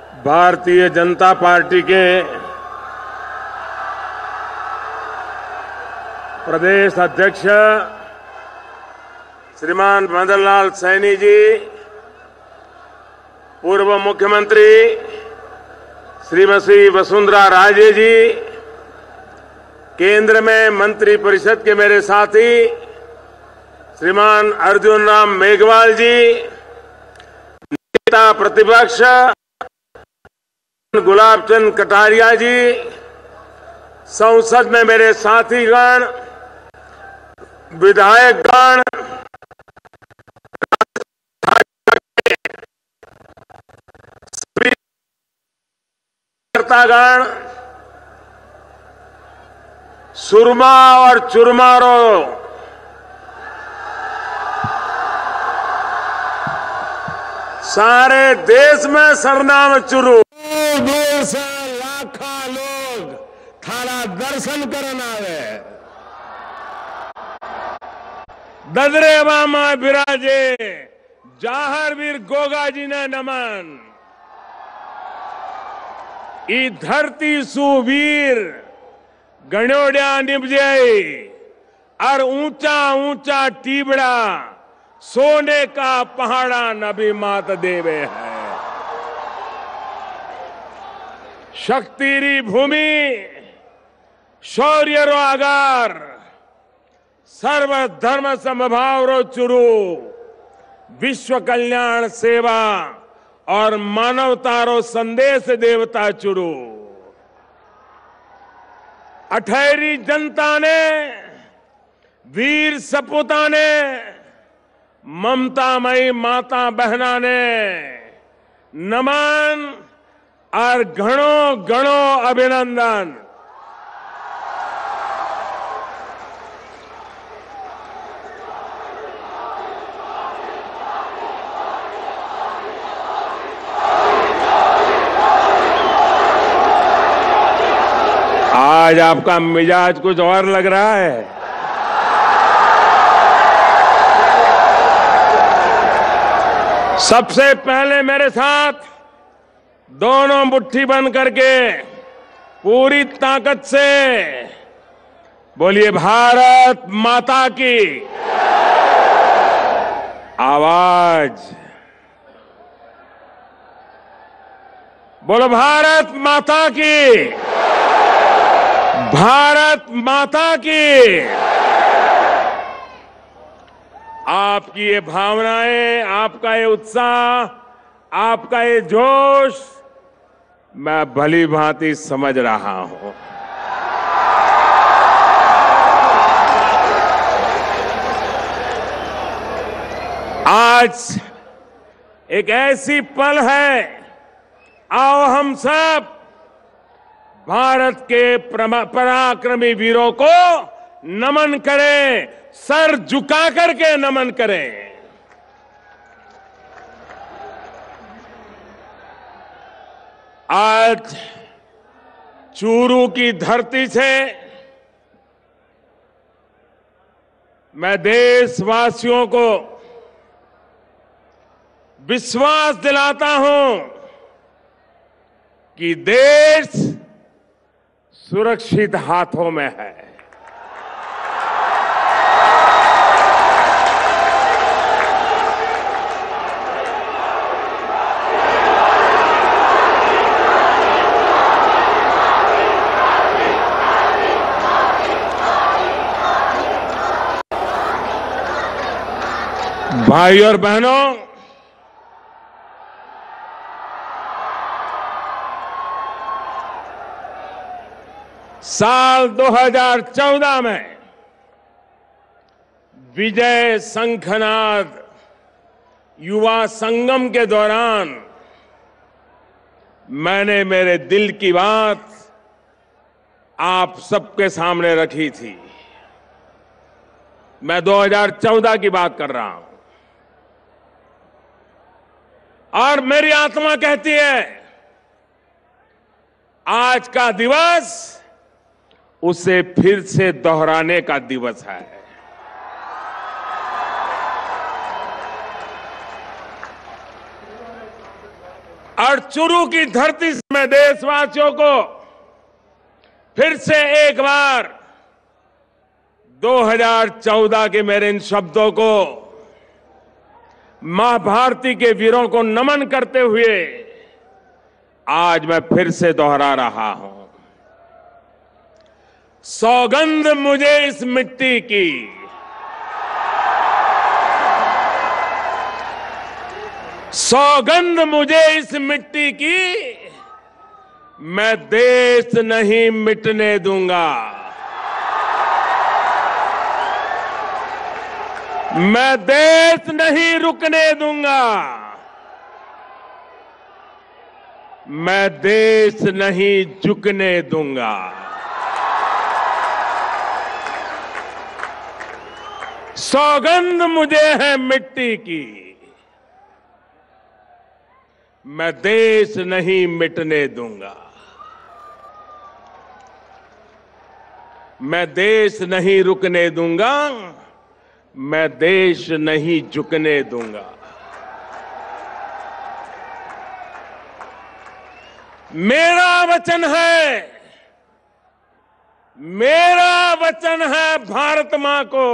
Bharatiya Janata party के प्रदेश अध्यक्ष श्रीमान मदन लाल सैनी जी, पूर्व मुख्यमंत्री श्रीमती वसुंधरा राजे जी, केंद्र में मंत्रिपरिषद के मेरे साथी श्रीमान अर्जुन राम मेघवाल जी, नेता प्रतिपक्ष गुलाब चंद कटारिया जी, संसद में मेरे साथीगण, विधायकगण, सभी कार्यकर्तागण, सुरमा और चुरमारों, सारे देश में सरनाम चुरू देश लाखा लोग थारा दर्शन करन आवे। ददरे मामा बिराजे जाहर वीर गोगा जी ने नमन। ई धरती सुवीर गणोड्या निपजे और ऊंचा ऊंचा टीबड़ा सोने का पहाड़ा नबी मात देवे है। शक्तिरी भूमि शौर्य रो आगार सर्व धर्म समभाव रो चुरू विश्व कल्याण सेवा और मानवता रो संदेश देवता चुरू। अठहरी जनता ने वीर सपूता ने ममतामयी माता बहना ने नमन और घणो घणो अभिनंदन। आज आपका मिजाज कुछ और लग रहा है। सबसे पहले मेरे साथ दोनों मुट्ठी बंद करके पूरी ताकत से बोलिए भारत माता की आवाज। बोलो भारत माता की, भारत माता की। आपकी ये भावनाएं, आपका ये उत्साह, आपका ये जोश मैं भली भांति समझ रहा हूं। आज एक ऐसी पल है, आओ हम सब भारत के पराक्रमी वीरों को नमन करें, सर झुका करके नमन करें। आज चूरू की धरती से मैं देशवासियों को विश्वास दिलाता हूं कि देश सुरक्षित हाथों में है। भाई और बहनों, साल 2014 में विजय शंखनाद युवा संगम के दौरान मैंने मेरे दिल की बात आप सबके सामने रखी थी। मैं 2014 की बात कर रहा हूं और मेरी आत्मा कहती है आज का दिवस उसे फिर से दोहराने का दिवस है। और चुरू की धरती से मैं देशवासियों को फिर से एक बार 2014 के मेरे इन शब्दों को मां भारती के वीरों को नमन करते हुए आज मैं फिर से दोहरा रहा हूं। सौगंध मुझे इस मिट्टी की, सौगंध मुझे इस मिट्टी की, मैं देश नहीं मिटने दूंगा, मैं देश नहीं रुकने दूंगा, मैं देश नहीं झुकने दूंगा। सौगंध मुझे है मिट्टी की, मैं देश नहीं मिटने दूंगा, मैं देश नहीं रुकने दूंगा, मैं देश नहीं झुकने दूंगा। मेरा वचन है, मेरा वचन है भारत मां को,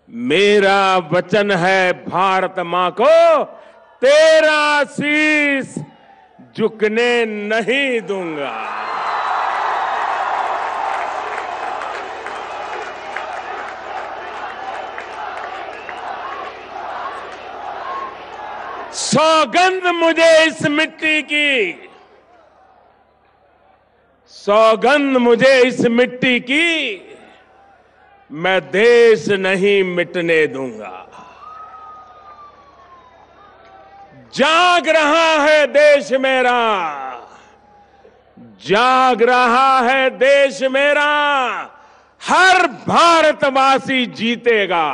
मेरा वचन है भारत मां को, तेरा शीश झुकने नहीं दूंगा। सौगंध मुझे इस मिट्टी की, सौगंध मुझे इस मिट्टी की, मैं देश नहीं मिटने दूंगा। जाग रहा है देश मेरा, जाग रहा है देश मेरा, हर भारतवासी जीतेगा।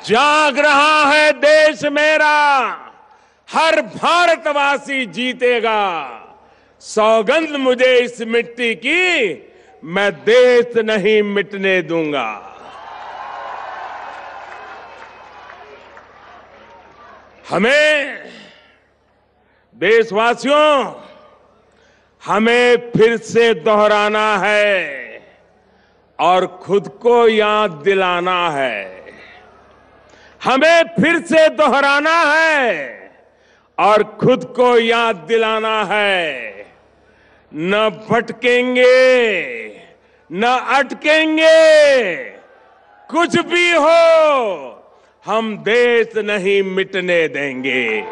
जाग रहा है देश मेरा, हर भारतवासी जीतेगा। सौगंध मुझे इस मिट्टी की, मैं देश नहीं मिटने दूंगा। हमें देशवासियों, हमें फिर से दोहराना है और खुद को याद दिलाना है। हमें फिर से दोहराना है और खुद को याद दिलाना है। न भटकेंगे, न अटकेंगे, कुछ भी हो, हम देश नहीं मिटने देंगे।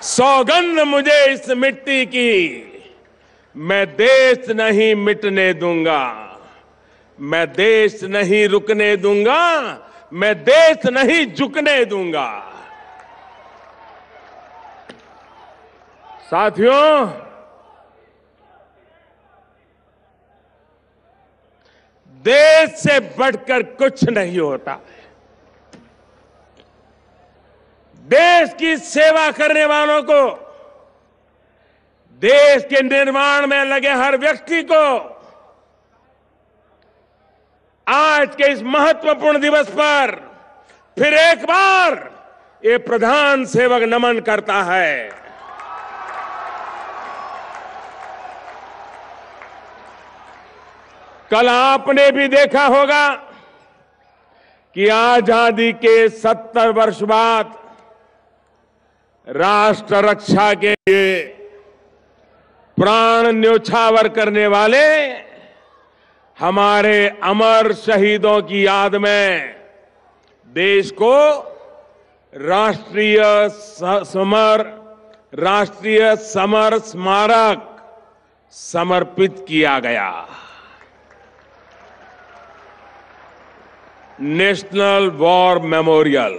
सौगंध मुझे इस मिट्टी की, मैं देश नहीं मिटने दूंगा, मैं देश नहीं रुकने दूंगा, मैं देश नहीं झुकने दूंगा। साथियों, देश से बढ़कर कुछ नहीं होता। देश की सेवा करने वालों को, देश के निर्माण में लगे हर व्यक्ति को आज के इस महत्वपूर्ण दिवस पर फिर एक बार ये प्रधान सेवक नमन करता है। कल आपने भी देखा होगा कि आजादी के 70 वर्ष बाद राष्ट्र रक्षा के लिए प्राण न्योछावर करने वाले हमारे अमर शहीदों की याद में देश को राष्ट्रीय समर स्मारक समर्पित किया गया। नेशनल वॉर मेमोरियल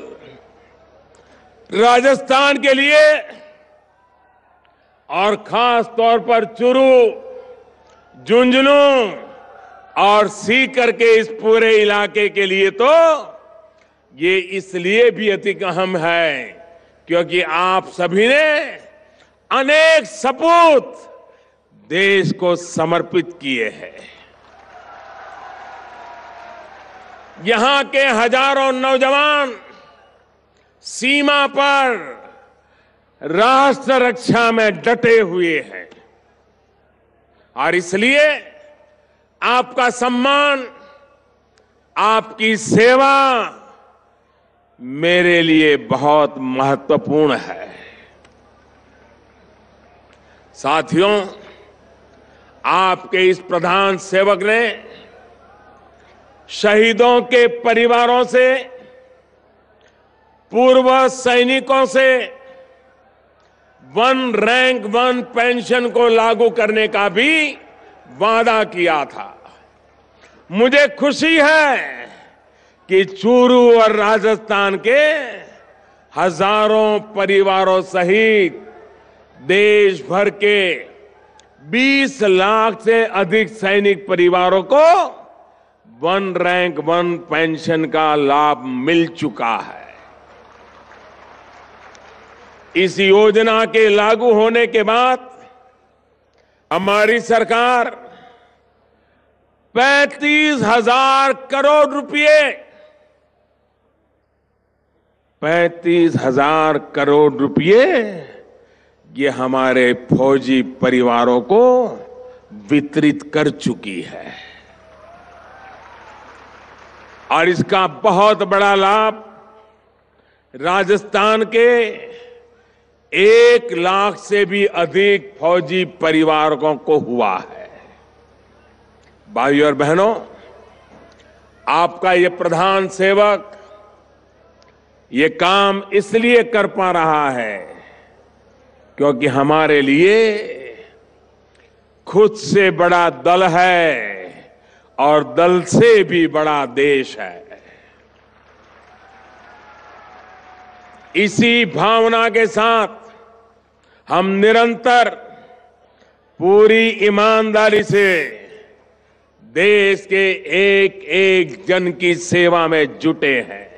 राजस्थान के लिए और खास तौर पर चुरू, झुंझुनू और सीकर के इस पूरे इलाके के लिए तो ये इसलिए भी अति अहम है क्योंकि आप सभी ने अनेक सपूत देश को समर्पित किए हैं। यहां के हजारों नौजवान सीमा पर राष्ट्र रक्षा में डटे हुए हैं और इसलिए आपका सम्मान, आपकी सेवा मेरे लिए बहुत महत्वपूर्ण है। साथियों, आपके इस प्रधान सेवक ने शहीदों के परिवारों से, पूर्व सैनिकों से वन रैंक वन पेंशन को लागू करने का भी वादा किया था। मुझे खुशी है कि चूरू और राजस्थान के हजारों परिवारों सहित देश भर के 20 लाख से अधिक सैनिक परिवारों को वन रैंक वन पेंशन का लाभ मिल चुका है। इस योजना के लागू होने के बाद हमारी सरकार 35,000 करोड़ रुपए 35,000 करोड़ रुपए ये हमारे फौजी परिवारों को वितरित कर चुकी है और इसका बहुत बड़ा लाभ राजस्थान के 1 लाख से भी अधिक फौजी परिवारों को हुआ है। भाइयों और बहनों, आपका ये प्रधान सेवक ये काम इसलिए कर पा रहा है क्योंकि हमारे लिए खुद से बड़ा दल है और दल से भी बड़ा देश है। इसी भावना के साथ हम निरंतर पूरी ईमानदारी से देश के एक एक जन की सेवा में जुटे हैं।